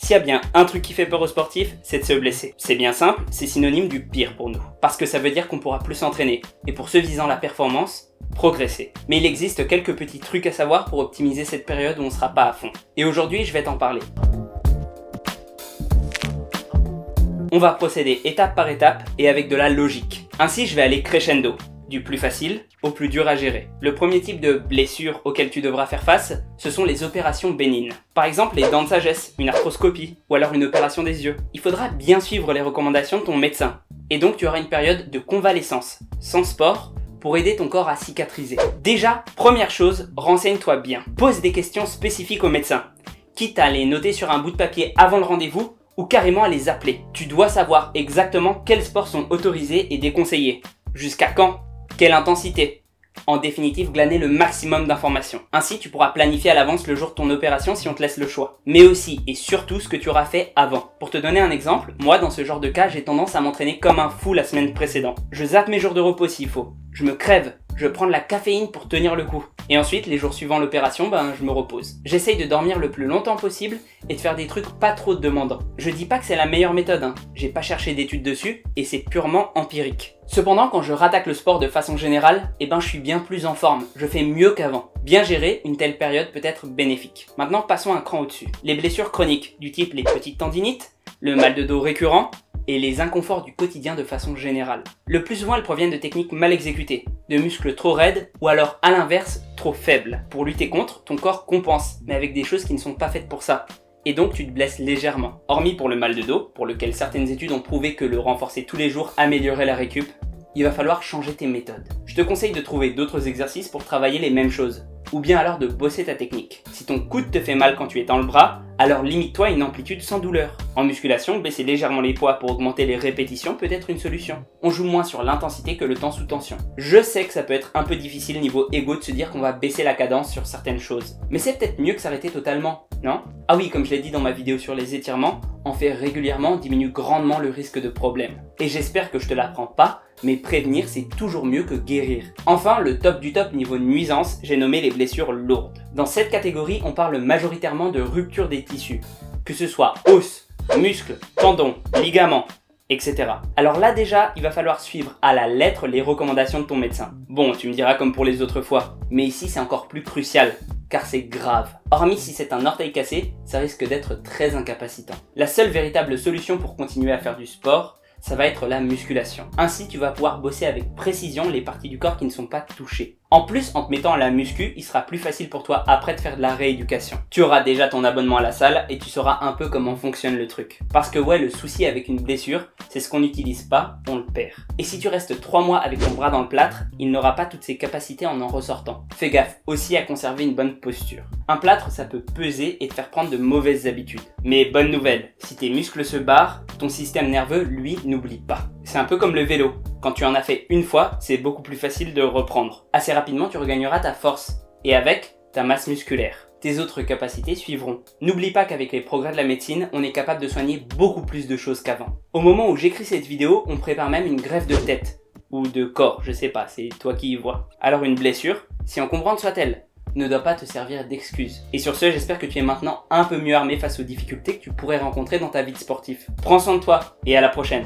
S'il y a bien un truc qui fait peur aux sportifs, c'est de se blesser. C'est bien simple, c'est synonyme du pire pour nous. Parce que ça veut dire qu'on pourra plus s'entraîner. Et pour ceux visant la performance, progresser. Mais il existe quelques petits trucs à savoir pour optimiser cette période où on sera pas à fond. Et aujourd'hui, je vais t'en parler. On va procéder étape par étape et avec de la logique. Ainsi, je vais aller crescendo. Du plus facile au plus dur à gérer. Le premier type de blessure auquel tu devras faire face, ce sont les opérations bénignes. Par exemple, les dents de sagesse, une arthroscopie ou alors une opération des yeux. Il faudra bien suivre les recommandations de ton médecin. Et donc, tu auras une période de convalescence, sans sport, pour aider ton corps à cicatriser. Déjà, première chose, renseigne-toi bien. Pose des questions spécifiques au médecin. Quitte à les noter sur un bout de papier avant le rendez-vous ou carrément à les appeler. Tu dois savoir exactement quels sports sont autorisés et déconseillés. Jusqu'à quand? Quelle intensité? En définitive, glaner le maximum d'informations. Ainsi, tu pourras planifier à l'avance le jour de ton opération si on te laisse le choix. Mais aussi et surtout ce que tu auras fait avant. Pour te donner un exemple, moi dans ce genre de cas, j'ai tendance à m'entraîner comme un fou la semaine précédente. Je zappe mes jours de repos s'il faut. Je me crève. Je prends de la caféine pour tenir le coup. Et ensuite, les jours suivant l'opération, je me repose. J'essaye de dormir le plus longtemps possible et de faire des trucs pas trop demandants. Je dis pas que c'est la meilleure méthode, J'ai pas cherché d'études dessus et c'est purement empirique. Cependant, quand je rattaque le sport de façon générale, je suis bien plus en forme. Je fais mieux qu'avant. Bien gérer, une telle période peut être bénéfique. Maintenant, passons un cran au-dessus. Les blessures chroniques, du type les petites tendinites, le mal de dos récurrent, et les inconforts du quotidien de façon générale. Le plus souvent, elles proviennent de techniques mal exécutées, de muscles trop raides ou alors à l'inverse, trop faibles. Pour lutter contre, ton corps compense, mais avec des choses qui ne sont pas faites pour ça. Et donc tu te blesses légèrement. Hormis pour le mal de dos, pour lequel certaines études ont prouvé que le renforcer tous les jours améliorait la récup, il va falloir changer tes méthodes. Je te conseille de trouver d'autres exercices pour travailler les mêmes choses. Ou bien alors de bosser ta technique. Si ton coude te fait mal quand tu étends le bras, alors limite-toi à une amplitude sans douleur. En musculation, baisser légèrement les poids pour augmenter les répétitions peut être une solution. On joue moins sur l'intensité que le temps sous tension. Je sais que ça peut être un peu difficile niveau ego de se dire qu'on va baisser la cadence sur certaines choses. Mais c'est peut-être mieux que s'arrêter totalement, non? Ah oui, comme je l'ai dit dans ma vidéo sur les étirements, en faire régulièrement diminue grandement le risque de problème. Et j'espère que je te l'apprends pas, mais prévenir c'est toujours mieux que guérir. Enfin, le top du top niveau nuisance, j'ai nommé les blessures lourdes. Dans cette catégorie, on parle majoritairement de rupture des tissus, que ce soit os, muscles, tendons, ligaments, etc. Alors là déjà, il va falloir suivre à la lettre les recommandations de ton médecin. Bon, tu me diras comme pour les autres fois, mais ici c'est encore plus crucial, car c'est grave. Hormis si c'est un orteil cassé, ça risque d'être très incapacitant. La seule véritable solution pour continuer à faire du sport, ça va être la musculation. Ainsi, tu vas pouvoir bosser avec précision les parties du corps qui ne sont pas touchées. En plus, en te mettant à la muscu, il sera plus facile pour toi après de faire de la rééducation. Tu auras déjà ton abonnement à la salle et tu sauras un peu comment fonctionne le truc. Parce que ouais, le souci avec une blessure, c'est ce qu'on n'utilise pas, on le perd. Et si tu restes 3 mois avec ton bras dans le plâtre, il n'aura pas toutes ses capacités en ressortant. Fais gaffe aussi à conserver une bonne posture. Un plâtre, ça peut peser et te faire prendre de mauvaises habitudes. Mais bonne nouvelle, si tes muscles se barrent, ton système nerveux, lui, n'oublie pas. C'est un peu comme le vélo. Quand tu en as fait une fois, c'est beaucoup plus facile de reprendre. Assez rapidement, tu regagneras ta force. Et avec, ta masse musculaire. Tes autres capacités suivront. N'oublie pas qu'avec les progrès de la médecine, on est capable de soigner beaucoup plus de choses qu'avant. Au moment où j'écris cette vidéo, on prépare même une greffe de tête. Ou de corps, je sais pas, c'est toi qui y vois. Alors une blessure, si encombrante soit-elle, ne doit pas te servir d'excuse. Et sur ce, j'espère que tu es maintenant un peu mieux armé face aux difficultés que tu pourrais rencontrer dans ta vie de sportif. Prends soin de toi et à la prochaine.